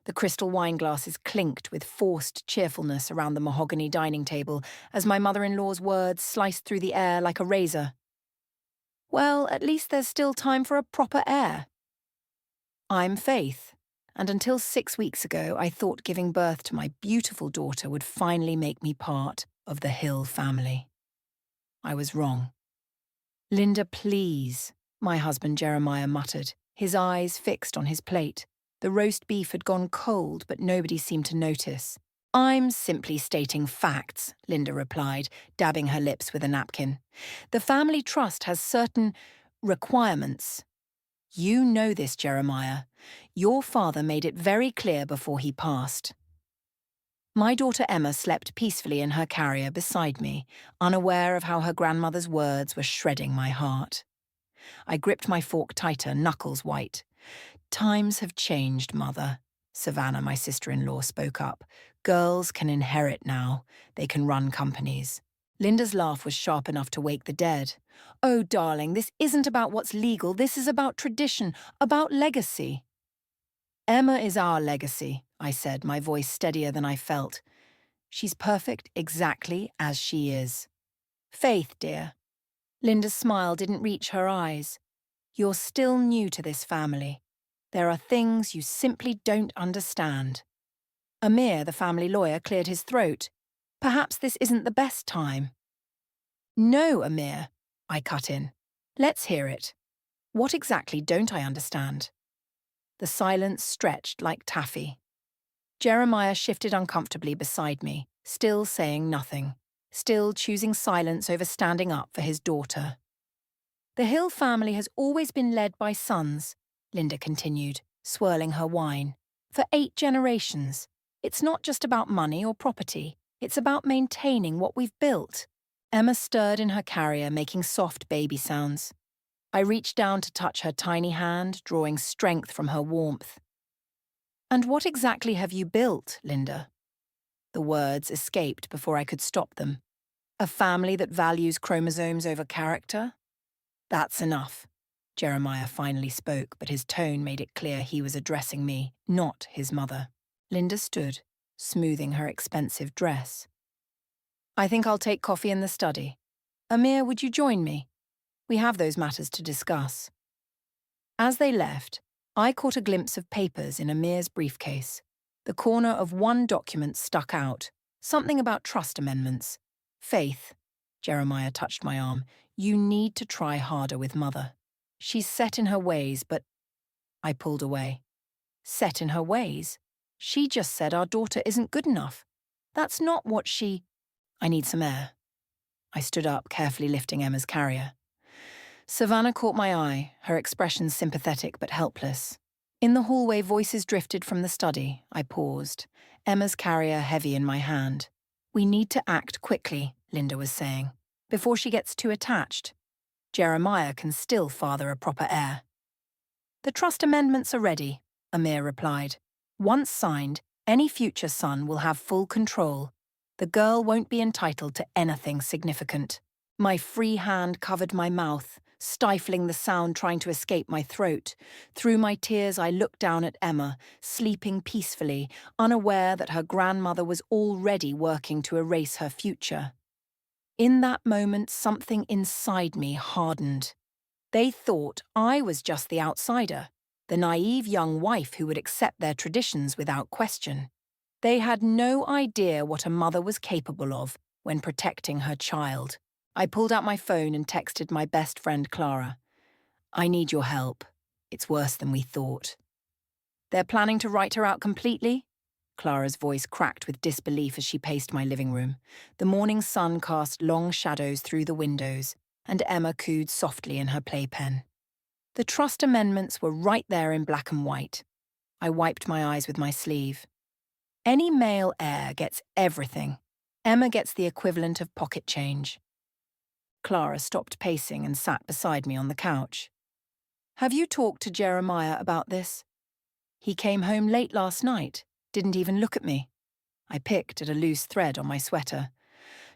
The crystal wine glasses clinked with forced cheerfulness around the mahogany dining table as my mother-in-law's words sliced through the air like a razor. Well, at least there's still time for a proper heir. I'm Faith, and until 6 weeks ago I thought giving birth to my beautiful daughter would finally make me part of the Hill family. I was wrong. Linda, please, my husband Jeremiah muttered, his eyes fixed on his plate. The roast beef had gone cold, but nobody seemed to notice. I'm simply stating facts, Linda replied, dabbing her lips with a napkin. The family trust has certain requirements. You know this, Jeremiah. Your father made it very clear before he passed. My daughter Emma slept peacefully in her carrier beside me, unaware of how her grandmother's words were shredding my heart. I gripped my fork tighter, knuckles white. Times have changed, Mother. Savannah, my sister-in-law, spoke up. Girls can inherit now. They can run companies. Linda's laugh was sharp enough to wake the dead. Oh, darling, this isn't about what's legal. This is about tradition, about legacy. Emma is our legacy, I said, my voice steadier than I felt. She's perfect exactly as she is. Faith, dear. Linda's smile didn't reach her eyes. You're still new to this family. There are things you simply don't understand. Amir, the family lawyer, cleared his throat. Perhaps this isn't the best time. No, Amir, I cut in. Let's hear it. What exactly don't I understand? The silence stretched like taffy. Jeremiah shifted uncomfortably beside me, still saying nothing, still choosing silence over standing up for his daughter. The Hill family has always been led by sons, Linda continued, swirling her wine. For 8 generations. It's not just about money or property. It's about maintaining what we've built. Emma stirred in her carrier, making soft baby sounds. I reached down to touch her tiny hand, drawing strength from her warmth. And what exactly have you built, Linda? The words escaped before I could stop them. A family that values chromosomes over character? That's enough. Jeremiah finally spoke, but his tone made it clear he was addressing me, not his mother. Linda stood, smoothing her expensive dress. I think I'll take coffee in the study. Amir, would you join me? We have those matters to discuss. As they left, I caught a glimpse of papers in Amir's briefcase. The corner of one document stuck out, something about trust amendments. Faith, Jeremiah touched my arm, you need to try harder with Mother. She's set in her ways, but... I pulled away. Set in her ways? She just said our daughter isn't good enough. That's not what she... I need some air. I stood up, carefully lifting Emma's carrier. Savannah caught my eye, her expression sympathetic but helpless. In the hallway, voices drifted from the study. I paused, Emma's carrier heavy in my hand. We need to act quickly, Linda was saying, before she gets too attached. Jeremiah can still father a proper heir. The trust amendments are ready, Amir replied. Once signed, any future son will have full control. The girl won't be entitled to anything significant. My free hand covered my mouth, stifling the sound trying to escape my throat. Through my tears, I looked down at Emma, sleeping peacefully, unaware that her grandmother was already working to erase her future. In that moment, something inside me hardened. They thought I was just the outsider, the naive young wife who would accept their traditions without question. They had no idea what a mother was capable of when protecting her child. I pulled out my phone and texted my best friend Clara. I need your help. It's worse than we thought. They're planning to write her out completely? Clara's voice cracked with disbelief as she paced my living room. The morning sun cast long shadows through the windows, and Emma cooed softly in her playpen. The trust amendments were right there in black and white. I wiped my eyes with my sleeve. Any male heir gets everything. Emma gets the equivalent of pocket change. Clara stopped pacing and sat beside me on the couch. Have you talked to Jeremiah about this? He came home late last night, didn't even look at me. I picked at a loose thread on my sweater.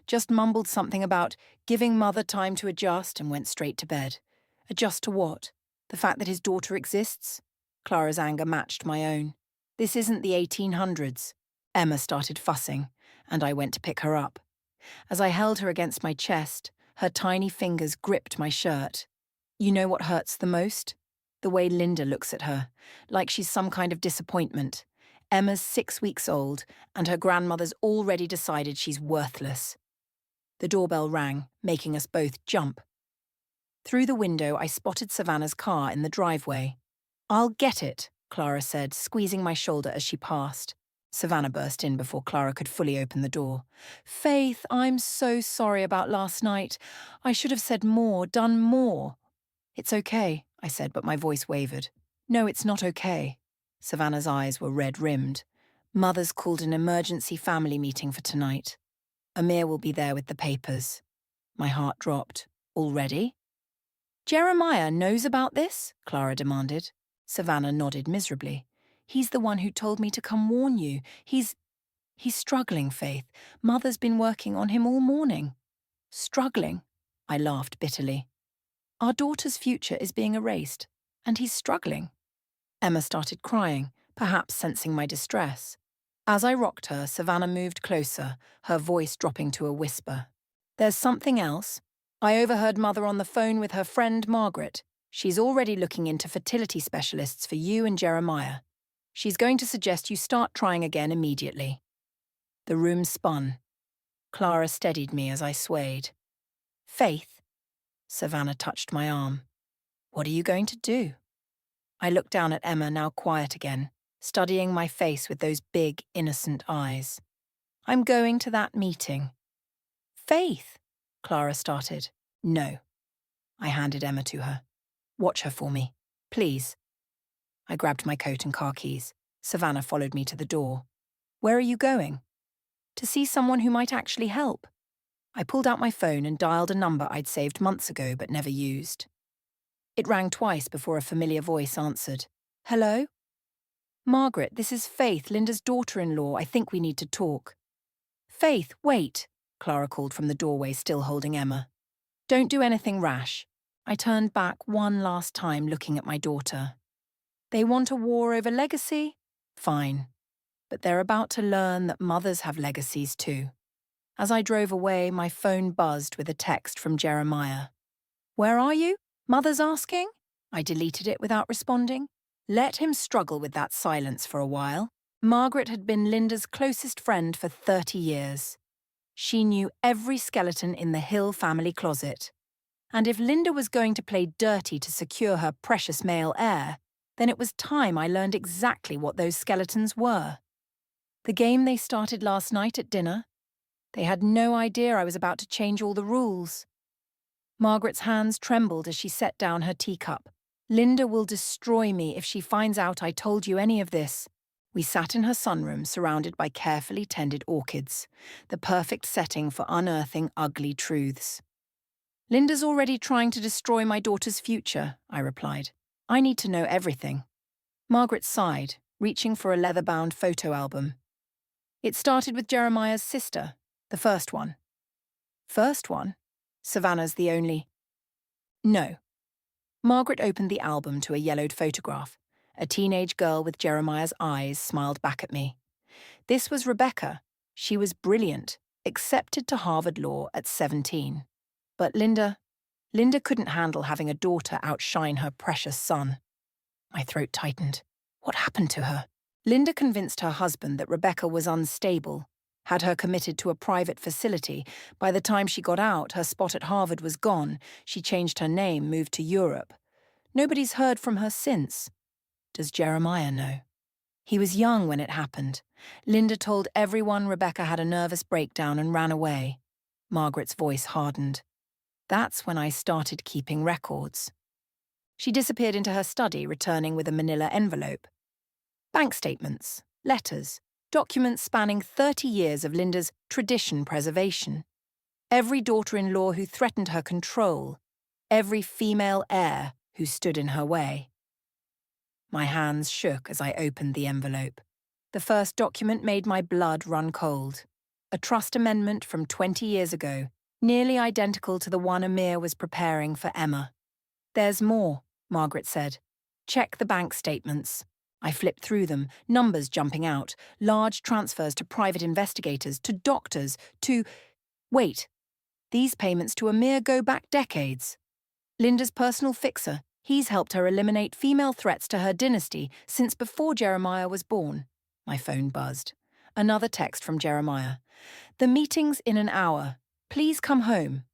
Just mumbled something about giving Mother time to adjust and went straight to bed. Adjust to what? The fact that his daughter exists? Clara's anger matched my own. This isn't the 1800s. Emma started fussing, and I went to pick her up. As I held her against my chest, her tiny fingers gripped my shirt. You know what hurts the most? The way Linda looks at her, like she's some kind of disappointment. Emma's 6 weeks old, and her grandmother's already decided she's worthless. The doorbell rang, making us both jump. Through the window, I spotted Savannah's car in the driveway. "I'll get it," Clara said, squeezing my shoulder as she passed. Savannah burst in before Clara could fully open the door. "Faith, I'm so sorry about last night. I should have said more, done more." "It's okay," I said, but my voice wavered. "No, it's not okay." Savannah's eyes were red-rimmed. "Mother's called an emergency family meeting for tonight. Amir will be there with the papers." My heart dropped. "Already?" "Jeremiah knows about this?" Clara demanded. Savannah nodded miserably. "He's the one who told me to come warn you. He's struggling, Faith. Mother's been working on him all morning." "Struggling?" I laughed bitterly. "Our daughter's future is being erased, and he's struggling." Emma started crying, perhaps sensing my distress. As I rocked her, Savannah moved closer, her voice dropping to a whisper. "There's something else. I overheard Mother on the phone with her friend Margaret. She's already looking into fertility specialists for you and Jeremiah. She's going to suggest you start trying again immediately." The room spun. Clara steadied me as I swayed. "Faith?" Savannah touched my arm. "What are you going to do?" I looked down at Emma, now quiet again, studying my face with those big, innocent eyes. "I'm going to that meeting." "Faith?" Clara started. "No." I handed Emma to her. "Watch her for me, please." I grabbed my coat and car keys. Savannah followed me to the door. "Where are you going?" "To see someone who might actually help." I pulled out my phone and dialed a number I'd saved months ago but never used. It rang twice before a familiar voice answered. "Hello?" "Margaret, this is Faith, Linda's daughter-in-law. I think we need to talk." "Faith, wait," Clara called from the doorway, still holding Emma. "Don't do anything rash." I turned back one last time, looking at my daughter. "They want a war over legacy? Fine. But they're about to learn that mothers have legacies too." As I drove away, my phone buzzed with a text from Jeremiah. "Where are you? Mother's asking?" I deleted it without responding. Let him struggle with that silence for a while. Margaret had been Linda's closest friend for 30 years. She knew every skeleton in the Hill family closet. And if Linda was going to play dirty to secure her precious male heir, then it was time I learned exactly what those skeletons were. The game they started last night at dinner? They had no idea I was about to change all the rules. Margaret's hands trembled as she set down her teacup. "Linda will destroy me if she finds out I told you any of this." We sat in her sunroom surrounded by carefully tended orchids, the perfect setting for unearthing ugly truths. "Linda's already trying to destroy my daughter's future," I replied. "I need to know everything." Margaret sighed, reaching for a leather-bound photo album. "It started with Jeremiah's sister, the first one." "First one? Savannah's the only—" "No." Margaret opened the album to a yellowed photograph. A teenage girl with Jeremiah's eyes smiled back at me. This was Rebecca. She was brilliant, accepted to Harvard Law at 17. But Linda couldn't handle having a daughter outshine her precious son. My throat tightened. What happened to her? Linda convinced her husband that Rebecca was unstable, had her committed to a private facility. By the time she got out, her spot at Harvard was gone. She changed her name, moved to Europe. Nobody's heard from her since. Does Jeremiah know? He was young when it happened. Linda told everyone Rebecca had a nervous breakdown and ran away. Margaret's voice hardened. That's when I started keeping records. She disappeared into her study, returning with a manila envelope. Bank statements, letters, documents spanning 30 years of Linda's tradition preservation. Every daughter-in-law who threatened her control. Every female heir who stood in her way. My hands shook as I opened the envelope. The first document made my blood run cold. A trust amendment from 20 years ago, nearly identical to the one Amir was preparing for Emma. "There's more," Margaret said. "Check the bank statements." I flipped through them, numbers jumping out, large transfers to private investigators, to doctors, to… Wait, these payments to Amir go back decades. Linda's personal fixer, he's helped her eliminate female threats to her dynasty since before Jeremiah was born. My phone buzzed. Another text from Jeremiah. The meeting's in an hour. Please come home.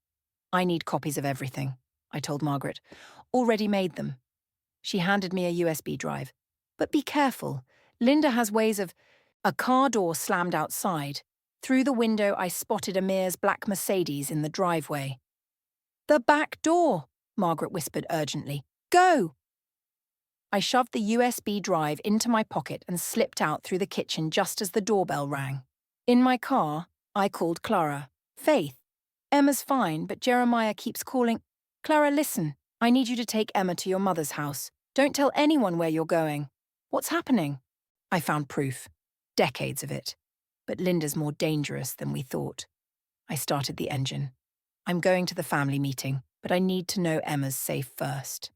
I need copies of everything, I told Margaret. Already made them. She handed me a USB drive. But be careful. Linda has ways of… A car door slammed outside. Through the window, I spotted Amir's black Mercedes in the driveway. The back door, Margaret whispered urgently. Go! I shoved the USB drive into my pocket and slipped out through the kitchen just as the doorbell rang. In my car, I called Clara. Faith, Emma's fine, but Jeremiah keeps calling. Clara, listen. I need you to take Emma to your mother's house. Don't tell anyone where you're going. What's happening? I found proof. Decades of it. But Linda's more dangerous than we thought. I started the engine. I'm going to the family meeting, but I need to know Emma's safe first.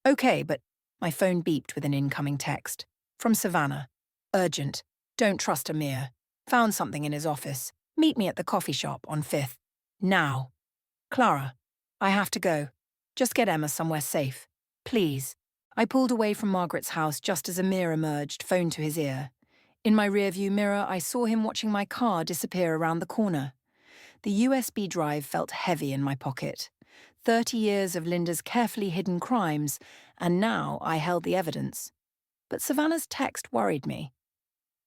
Okay, but… My phone beeped with an incoming text. From Savannah. Urgent. Don't trust Amir. Found something in his office. Meet me at the coffee shop on 5th. Now. Clara. I have to go. Just get Emma somewhere safe. Please. I pulled away from Margaret's house just as Amir emerged, phone to his ear. In my rearview mirror, I saw him watching my car disappear around the corner. The USB drive felt heavy in my pocket. 30 years of Linda's carefully hidden crimes, and now I held the evidence. But Savannah's text worried me.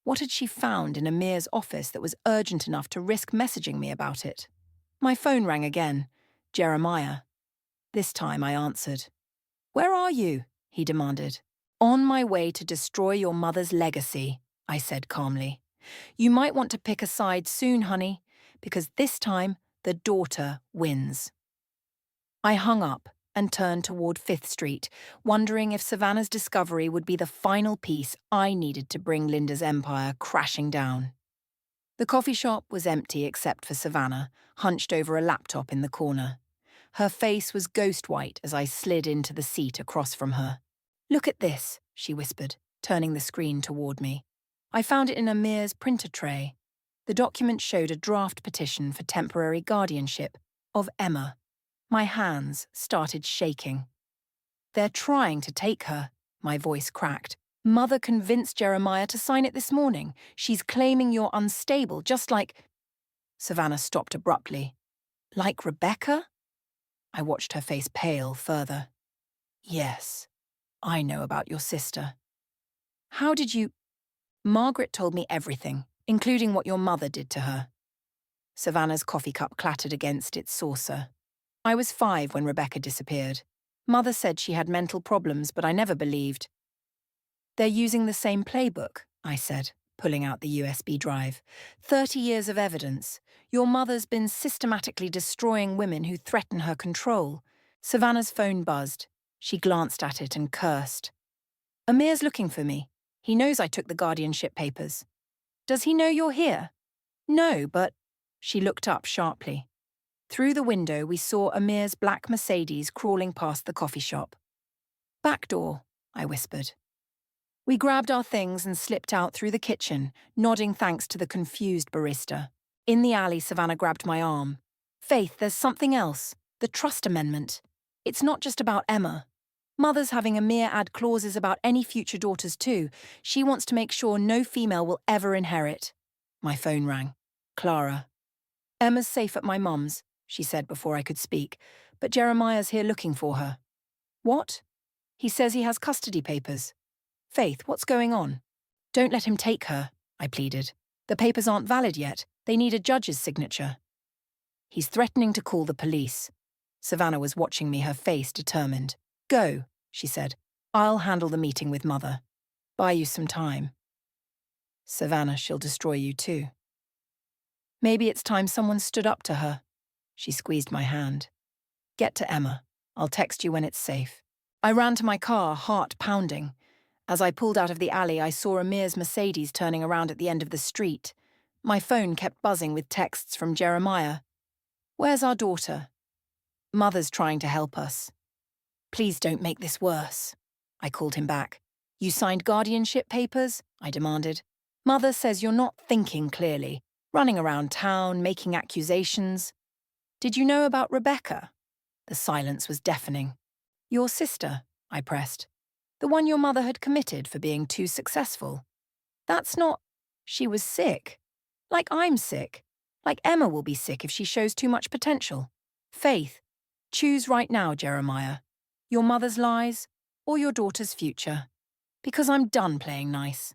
What had she found in Amir's office that was urgent enough to risk messaging me about it? My phone rang again. Jeremiah. This time I answered. Where are you? He demanded. On my way to destroy your mother's legacy, I said calmly. You might want to pick a side soon, honey, because this time the daughter wins. I hung up and turned toward 5th Street, wondering if Savannah's discovery would be the final piece I needed to bring Linda's empire crashing down. The coffee shop was empty except for Savannah, hunched over a laptop in the corner. Her face was ghost white as I slid into the seat across from her. Look at this, she whispered, turning the screen toward me. I found it in Amir's printer tray. The document showed a draft petition for temporary guardianship of Emma. My hands started shaking. They're trying to take her, my voice cracked. Mother convinced Jeremiah to sign it this morning. She's claiming you're unstable, just like… Savannah stopped abruptly. Like Rebecca? I watched her face pale further. Yes, I know about your sister. How did you… Margaret told me everything, including what your mother did to her. Savannah's coffee cup clattered against its saucer. I was 5 when Rebecca disappeared. Mother said she had mental problems, but I never believed. They're using the same playbook, I said, pulling out the USB drive. 30 years of evidence. Your mother's been systematically destroying women who threaten her control. Savannah's phone buzzed. She glanced at it and cursed. Amir's looking for me. He knows I took the guardianship papers. Does he know you're here? No, but… She looked up sharply. Through the window, we saw Amir's black Mercedes crawling past the coffee shop. Back door, I whispered. We grabbed our things and slipped out through the kitchen, nodding thanks to the confused barista. In the alley, Savannah grabbed my arm. Faith, there's something else. The trust amendment. It's not just about Emma. Mother's having Amir add clauses about any future daughters too. She wants to make sure no female will ever inherit. My phone rang. Clara. Emma's safe at my mum's, she said before I could speak, but Jeremiah's here looking for her. What? He says he has custody papers. Faith, what's going on? Don't let him take her, I pleaded. The papers aren't valid yet. They need a judge's signature. He's threatening to call the police. Savannah was watching me, her face determined. Go, she said. I'll handle the meeting with Mother. Buy you some time. Savannah, she'll destroy you too. Maybe it's time someone stood up to her. She squeezed my hand. Get to Emma. I'll text you when it's safe. I ran to my car, heart pounding. As I pulled out of the alley, I saw Amir's Mercedes turning around at the end of the street. My phone kept buzzing with texts from Jeremiah. Where's our daughter? Mother's trying to help us. Please don't make this worse. I called him back. You signed guardianship papers? I demanded. Mother says you're not thinking clearly, running around town, making accusations. Did you know about Rebecca? The silence was deafening. Your sister, I pressed. The one your mother had committed for being too successful. That's not... She was sick. Like I'm sick. Like Emma will be sick if she shows too much potential. Faith, choose right now, Jeremiah. Your mother's lies or your daughter's future. Because I'm done playing nice.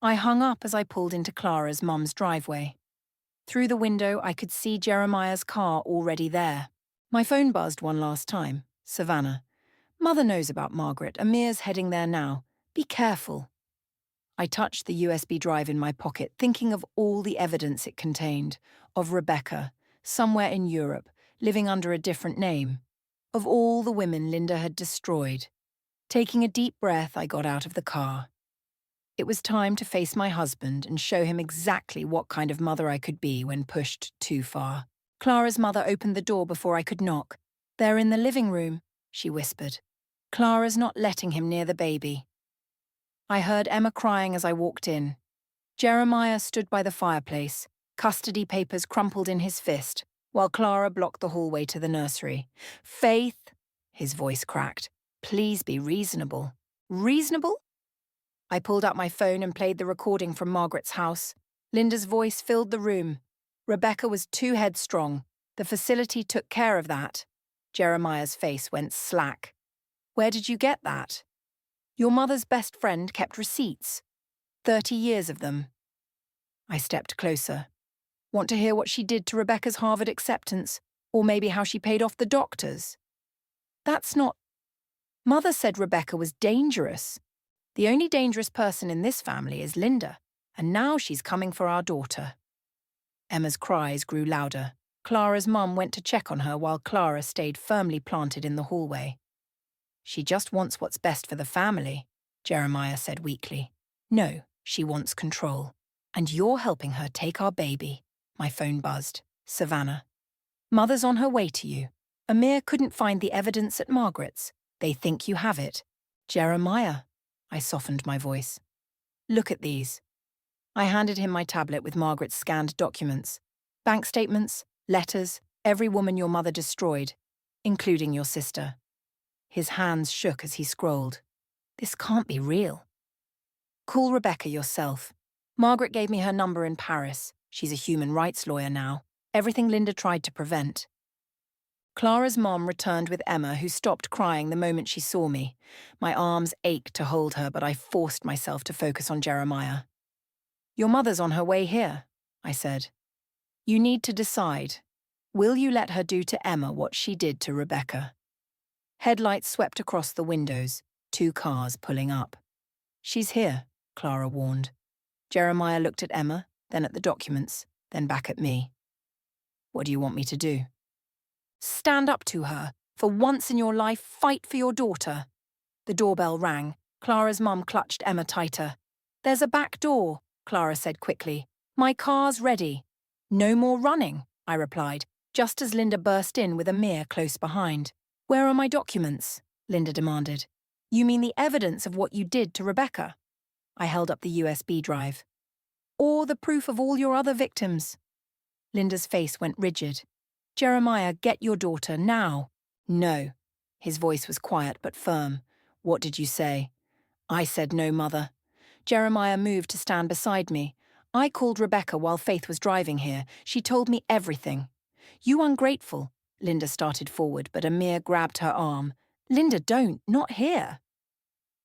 I hung up as I pulled into Clara's mum's driveway. Through the window, I could see Jeremiah's car already there. My phone buzzed one last time. Savannah. Mother knows about Margaret. Amir's heading there now. Be careful. I touched the USB drive in my pocket, thinking of all the evidence it contained. Of Rebecca, somewhere in Europe, living under a different name. Of all the women Linda had destroyed. Taking a deep breath, I got out of the car. It was time to face my husband and show him exactly what kind of mother I could be when pushed too far. Clara's mother opened the door before I could knock. They're in the living room, she whispered. Clara's not letting him near the baby. I heard Emma crying as I walked in. Jeremiah stood by the fireplace, custody papers crumpled in his fist, while Clara blocked the hallway to the nursery. Faith, his voice cracked. Please be reasonable. Reasonable? I pulled out my phone and played the recording from Margaret's house. Linda's voice filled the room. Rebecca was too headstrong. The facility took care of that. Jeremiah's face went slack. Where did you get that? Your mother's best friend kept receipts. 30 years of them. I stepped closer. Want to hear what she did to Rebecca's Harvard acceptance? Or maybe how she paid off the doctors? That's not... Mother said Rebecca was dangerous. The only dangerous person in this family is Linda, and now she's coming for our daughter. Emma's cries grew louder. Clara's mum went to check on her while Clara stayed firmly planted in the hallway. She just wants what's best for the family, Jeremiah said weakly. No, she wants control. And you're helping her take our baby. My phone buzzed. Savannah. Mother's on her way to you. Amir couldn't find the evidence at Margaret's. They think you have it. Jeremiah. I softened my voice. Look at these. I handed him my tablet with Margaret's scanned documents. Bank statements, letters, every woman your mother destroyed, including your sister. His hands shook as he scrolled. This can't be real. Call Rebecca yourself. Margaret gave me her number in Paris. She's a human rights lawyer now. Everything Linda tried to prevent. Clara's mom returned with Emma, who stopped crying the moment she saw me. My arms ached to hold her, but I forced myself to focus on Jeremiah. Your mother's on her way here, I said. You need to decide. Will you let her do to Emma what she did to Rebecca? Headlights swept across the windows, 2 cars pulling up. She's here, Clara warned. Jeremiah looked at Emma, then at the documents, then back at me. What do you want me to do? Stand up to her. For once in your life, fight for your daughter. The doorbell rang. Clara's mum clutched Emma tighter. There's a back door, Clara said quickly. My car's ready. No more running, I replied, just as Linda burst in with Amir close behind. Where are my documents? Linda demanded. You mean the evidence of what you did to Rebecca? I held up the USB drive. Or the proof of all your other victims. Linda's face went rigid. Jeremiah, get your daughter now. No. His voice was quiet but firm. What did you say? I said no, Mother. Jeremiah moved to stand beside me. I called Rebecca while Faith was driving here. She told me everything. You ungrateful. Linda started forward, but Amir grabbed her arm. Linda, don't. Not here.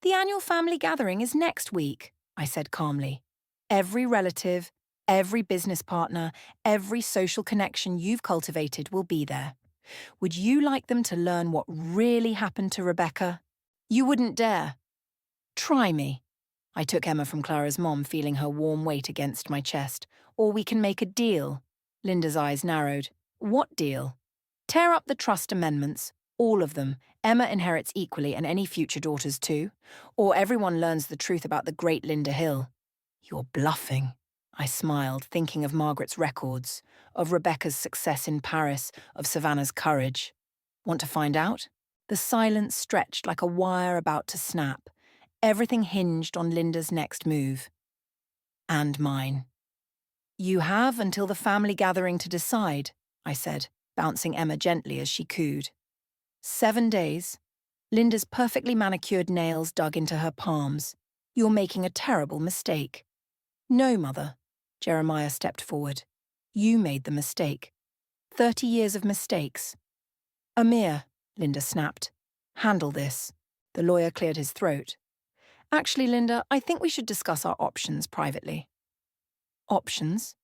The annual family gathering is next week, I said calmly. Every relative, every business partner, every social connection you've cultivated will be there. Would you like them to learn what really happened to Rebecca? You wouldn't dare. Try me. I took Emma from Clara's mom, feeling her warm weight against my chest. Or we can make a deal. Linda's eyes narrowed. What deal? Tear up the trust amendments, all of them. Emma inherits equally and any future daughters too. Or everyone learns the truth about the great Linda Hill. You're bluffing. I smiled, thinking of Margaret's records, of Rebecca's success in Paris, of Savannah's courage. Want to find out? The silence stretched like a wire about to snap. Everything hinged on Linda's next move. And mine. You have until the family gathering to decide, I said, bouncing Emma gently as she cooed. 7 days. Linda's perfectly manicured nails dug into her palms. You're making a terrible mistake. No, Mother. Jeremiah stepped forward. You made the mistake. 30 years of mistakes. Amir, Linda snapped. Handle this. The lawyer cleared his throat. Actually, Linda, I think we should discuss our options privately. Options?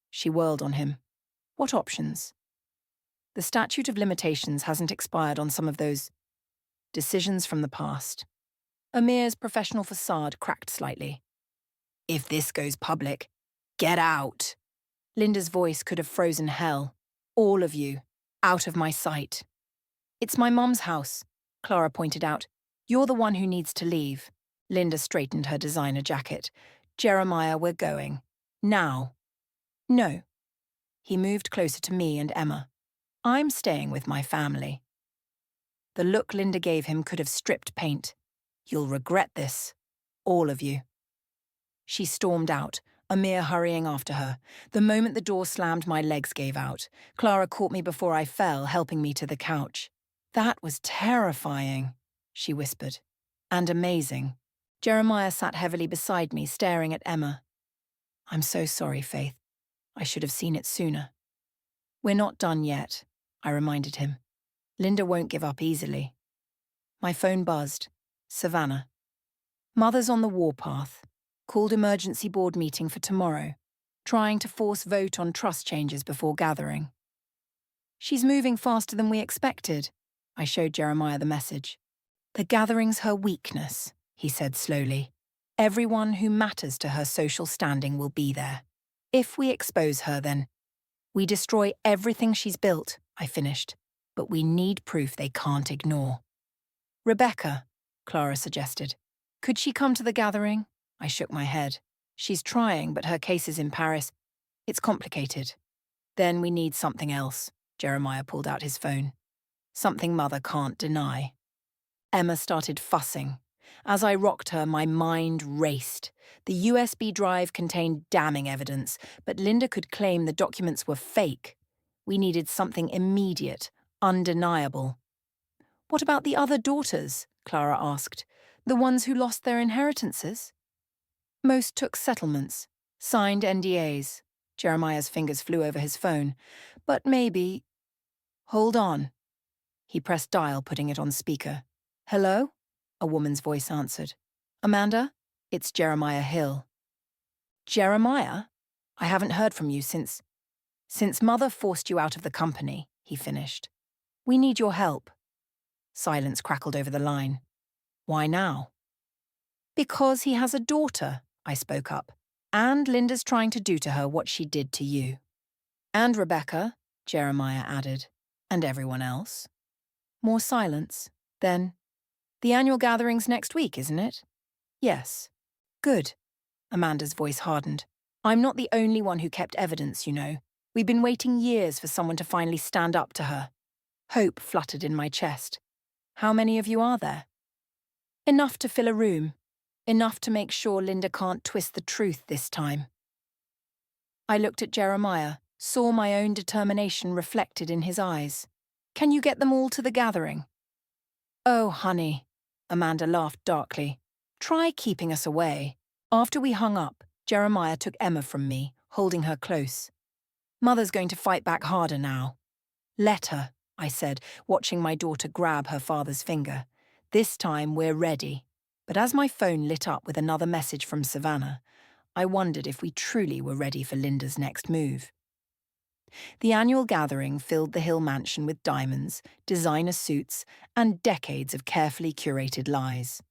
She whirled on him. What options? The statute of limitations hasn't expired on some of those decisions from the past. Amir's professional facade cracked slightly. If this goes public, get out. Linda's voice could have frozen hell. All of you, out of my sight. It's my mum's house, Clara pointed out. You're the one who needs to leave. Linda straightened her designer jacket. Jeremiah, we're going. Now. No. He moved closer to me and Emma. I'm staying with my family. The look Linda gave him could have stripped paint. You'll regret this. All of you. She stormed out, Amir hurrying after her. The moment the door slammed, my legs gave out. Clara caught me before I fell, helping me to the couch. That was terrifying, she whispered. And amazing. Jeremiah sat heavily beside me, staring at Emma. I'm so sorry, Faith. I should have seen it sooner. We're not done yet, I reminded him. Linda won't give up easily. My phone buzzed. Savannah. Mother's on the warpath. Called emergency board meeting for tomorrow. Trying to force vote on trust changes before gathering. She's moving faster than we expected. I showed Jeremiah the message. The gathering's her weakness, he said slowly. Everyone who matters to her social standing will be there. If we expose her, then we destroy everything she's built, I finished. But we need proof they can't ignore. Rebecca, Clara suggested. Could she come to the gathering? I shook my head. She's trying, but her case is in Paris. It's complicated. Then we need something else. Jeremiah pulled out his phone. Something Mother can't deny. Emma started fussing. As I rocked her, my mind raced. The USB drive contained damning evidence, but Linda could claim the documents were fake. We needed something immediate, undeniable. What about the other daughters? Clara asked. The ones who lost their inheritances? Most took settlements, signed NDAs. Jeremiah's fingers flew over his phone. But maybe... Hold on. He pressed dial, putting it on speaker. Hello? A woman's voice answered. Amanda? It's Jeremiah Hill. Jeremiah? I haven't heard from you since Mother forced you out of the company, he finished. We need your help. Silence crackled over the line. Why now? Because he has a daughter, I spoke up. And Linda's trying to do to her what she did to you. And Rebecca, Jeremiah added. And everyone else. More silence. Then, the annual gathering's next week, isn't it? Yes. Good. Amanda's voice hardened. I'm not the only one who kept evidence, you know. We've been waiting years for someone to finally stand up to her. Hope fluttered in my chest. How many of you are there? Enough to fill a room. Enough to make sure Linda can't twist the truth this time. I looked at Jeremiah, saw my own determination reflected in his eyes. Can you get them all to the gathering? Oh, honey, Amanda laughed darkly. Try keeping us away. After we hung up, Jeremiah took Emma from me, holding her close. Mother's going to fight back harder now. Let her, I said, watching my daughter grab her father's finger. This time we're ready. But as my phone lit up with another message from Savannah, I wondered if we truly were ready for Linda's next move. The annual gathering filled the Hill mansion with diamonds, designer suits, and decades of carefully curated lies.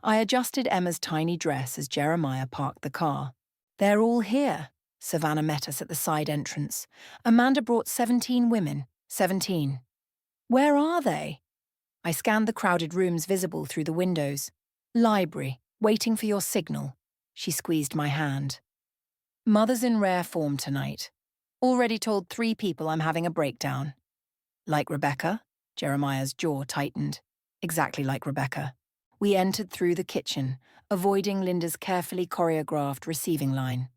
I adjusted Emma's tiny dress as Jeremiah parked the car. They're all here. Savannah met us at the side entrance. Amanda brought 17 women. 17. Where are they? I scanned the crowded rooms visible through the windows. Library, waiting for your signal. She squeezed my hand. Mother's in rare form tonight. Already told 3 people I'm having a breakdown. Like Rebecca? Jeremiah's jaw tightened. Exactly like Rebecca. We entered through the kitchen, avoiding Linda's carefully choreographed receiving line.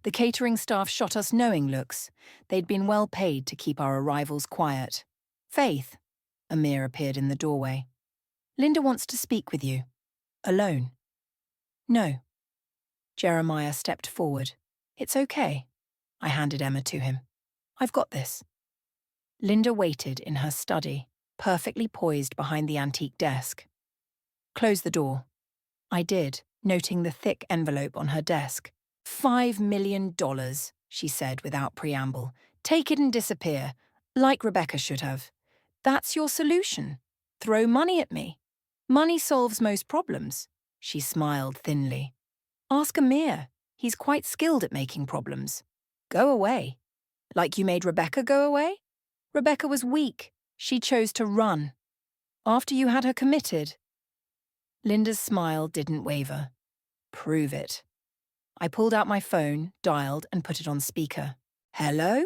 The catering staff shot us knowing looks. They'd been well paid to keep our arrivals quiet. Faith, Amir appeared in the doorway. Linda wants to speak with you. Alone. No. Jeremiah stepped forward. It's okay. I handed Emma to him. I've got this. Linda waited in her study, perfectly poised behind the antique desk. Close the door. I did, noting the thick envelope on her desk. $5 million, she said without preamble. Take it and disappear, like Rebecca should have. That's your solution. Throw money at me. Money solves most problems. She smiled thinly. Ask Amir. He's quite skilled at making problems. Go away. Like you made Rebecca go away? Rebecca was weak. She chose to run. After you had her committed. Linda's smile didn't waver. Prove it. I pulled out my phone, dialed, and put it on speaker. Hello?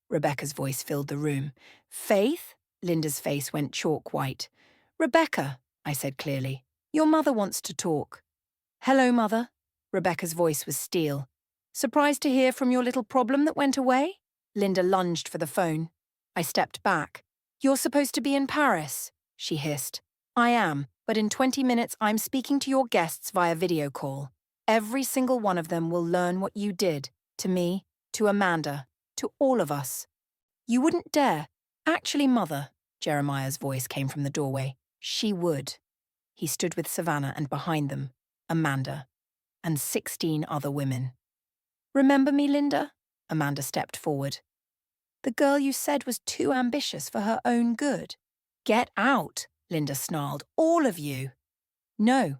Rebecca's voice filled the room. Faith? Linda's face went chalk white. Rebecca, I said clearly. Your mother wants to talk. Hello, Mother. Rebecca's voice was steel. Surprised to hear from your little problem that went away? Linda lunged for the phone. I stepped back. You're supposed to be in Paris, she hissed. I am, but in 20 minutes I'm speaking to your guests via video call. Every single one of them will learn what you did, to me, to Amanda, to all of us. You wouldn't dare. Actually, Mother, Jeremiah's voice came from the doorway. She would. He stood with Savannah and behind them, Amanda, and 16 other women. Remember me, Linda? Amanda stepped forward. The girl you said was too ambitious for her own good. Get out, Linda snarled. All of you. No.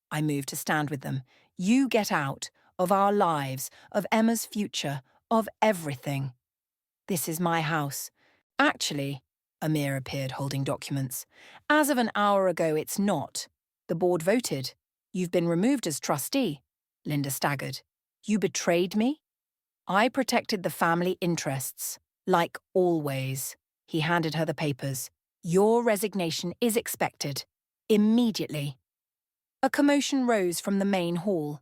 I moved to stand with them. You get out of our lives, of Emma's future, of everything. This is my house. Actually, Amir appeared holding documents. As of an hour ago, it's not. The board voted. You've been removed as trustee. Linda staggered. You betrayed me? I protected the family interests, like always. He handed her the papers. Your resignation is expected. Immediately. A commotion rose from the main hall.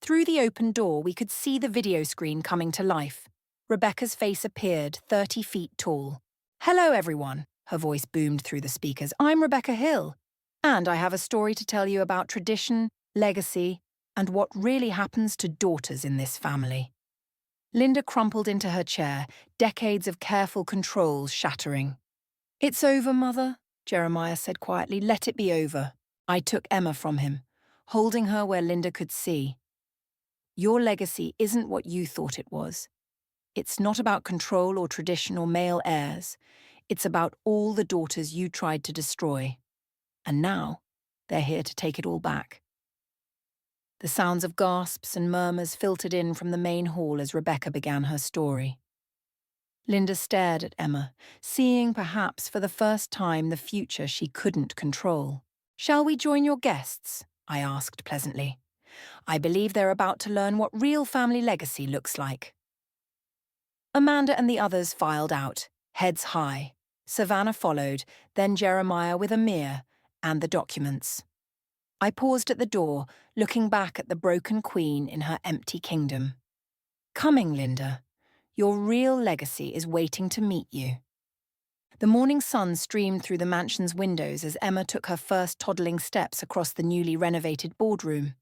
Through the open door, we could see the video screen coming to life. Rebecca's face appeared 30 feet tall. Hello, everyone, her voice boomed through the speakers. I'm Rebecca Hill, and I have a story to tell you about tradition, legacy, and what really happens to daughters in this family. Linda crumpled into her chair, decades of careful control shattering. It's over, Mother, Jeremiah said quietly. Let it be over. I took Emma from him, holding her where Linda could see. Your legacy isn't what you thought it was. It's not about control or tradition or male heirs. It's about all the daughters you tried to destroy. And now, they're here to take it all back. The sounds of gasps and murmurs filtered in from the main hall as Rebecca began her story. Linda stared at Emma, seeing perhaps for the first time the future she couldn't control. Shall we join your guests? I asked pleasantly. I believe they're about to learn what real family legacy looks like. Amanda and the others filed out, heads high. Savannah followed, then Jeremiah with Amir and the documents. I paused at the door, looking back at the broken queen in her empty kingdom. Coming, Linda. Your real legacy is waiting to meet you. The morning sun streamed through the mansion's windows as Emma took her first toddling steps across the newly renovated boardroom.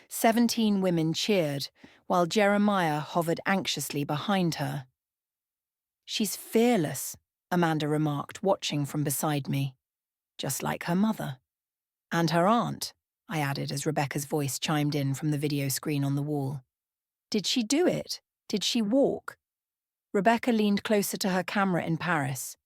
17 women cheered, while Jeremiah hovered anxiously behind her. She's fearless, Amanda remarked, watching from beside me. Just like her mother. And her aunt, I added as Rebecca's voice chimed in from the video screen on the wall. Did she do it? Did she walk? Rebecca leaned closer to her camera in Paris.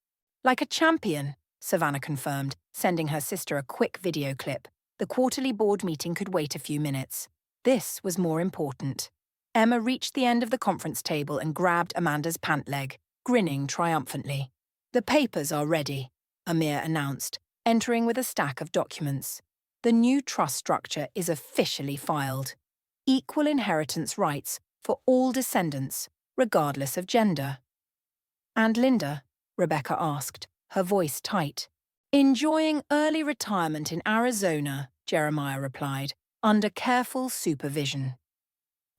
Like a champion, Savannah confirmed, sending her sister a quick video clip. The quarterly board meeting could wait a few minutes. This was more important. Emma reached the end of the conference table and grabbed Amanda's pant leg, grinning triumphantly. The papers are ready, Amir announced, entering with a stack of documents. The new trust structure is officially filed. Equal inheritance rights for all descendants, regardless of gender. And Linda? Rebecca asked, her voice tight. Enjoying early retirement in Arizona, Jeremiah replied, under careful supervision.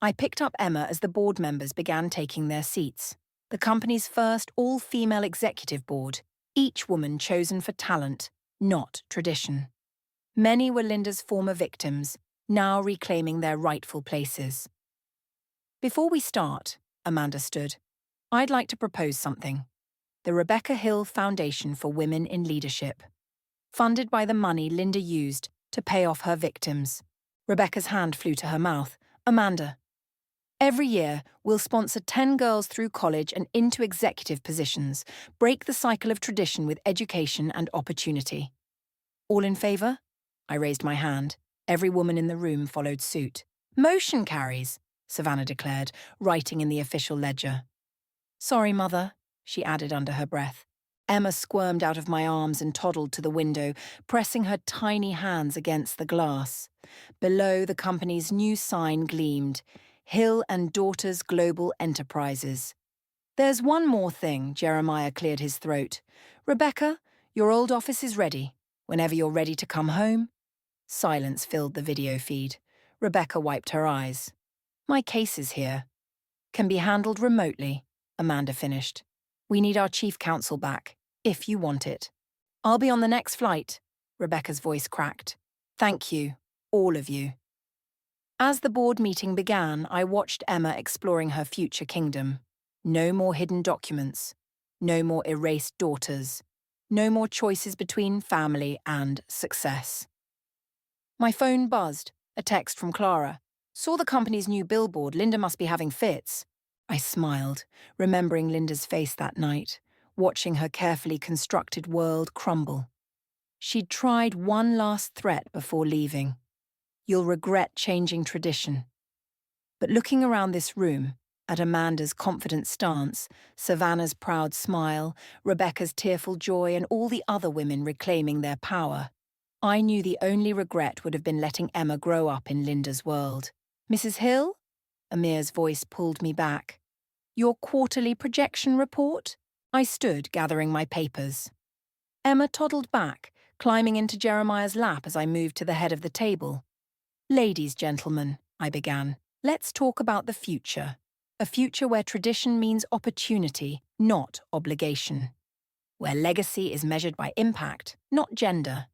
I picked up Emma as the board members began taking their seats. The company's first all-female executive board, each woman chosen for talent, not tradition. Many were Linda's former victims, now reclaiming their rightful places. Before we start, Amanda stood, I'd like to propose something. The Rebecca Hill Foundation for Women in Leadership, funded by the money Linda used to pay off her victims. Rebecca's hand flew to her mouth. Amanda. Every year, we'll sponsor 10 girls through college and into executive positions, break the cycle of tradition with education and opportunity. All in favour? I raised my hand. Every woman in the room followed suit. Motion carries, Savannah declared, writing in the official ledger. Sorry, Mother, she added under her breath. Emma squirmed out of my arms and toddled to the window, pressing her tiny hands against the glass. Below, the company's new sign gleamed, Hill and Daughters Global Enterprises. There's one more thing, Jeremiah cleared his throat. Rebecca, your old office is ready. Whenever you're ready to come home. Silence filled the video feed. Rebecca wiped her eyes. My case is here. Can be handled remotely, Amanda finished. We need our chief counsel back, if you want it. I'll be on the next flight, Rebecca's voice cracked. Thank you, all of you. As the board meeting began, I watched Emma exploring her future kingdom. No more hidden documents. No more erased daughters. No more choices between family and success. My phone buzzed, a text from Clara. Saw the company's new billboard, Linda must be having fits. I smiled, remembering Linda's face that night, watching her carefully constructed world crumble. She'd tried one last threat before leaving. You'll regret changing tradition. But looking around this room, at Amanda's confident stance, Savannah's proud smile, Rebecca's tearful joy, and all the other women reclaiming their power, I knew the only regret would have been letting Emma grow up in Linda's world. Mrs. Hill? Amir's voice pulled me back. Your quarterly projection report? I stood, gathering my papers. Emma toddled back, climbing into Jeremiah's lap as I moved to the head of the table. Ladies, gentlemen, I began, let's talk about the future. A future where tradition means opportunity, not obligation. Where legacy is measured by impact, not gender.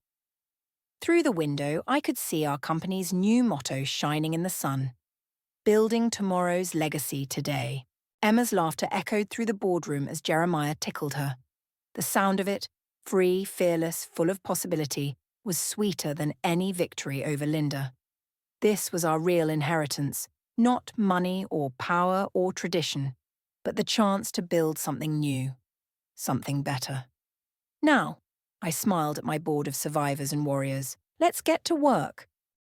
Through the window, I could see our company's new motto shining in the sun. Building tomorrow's legacy today. Emma's laughter echoed through the boardroom as Jeremiah tickled her. The sound of it, free, fearless, full of possibility, was sweeter than any victory over Linda. This was our real inheritance, not money or power or tradition, but the chance to build something new, something better. Now, I smiled at my board of survivors and warriors. Let's get to work.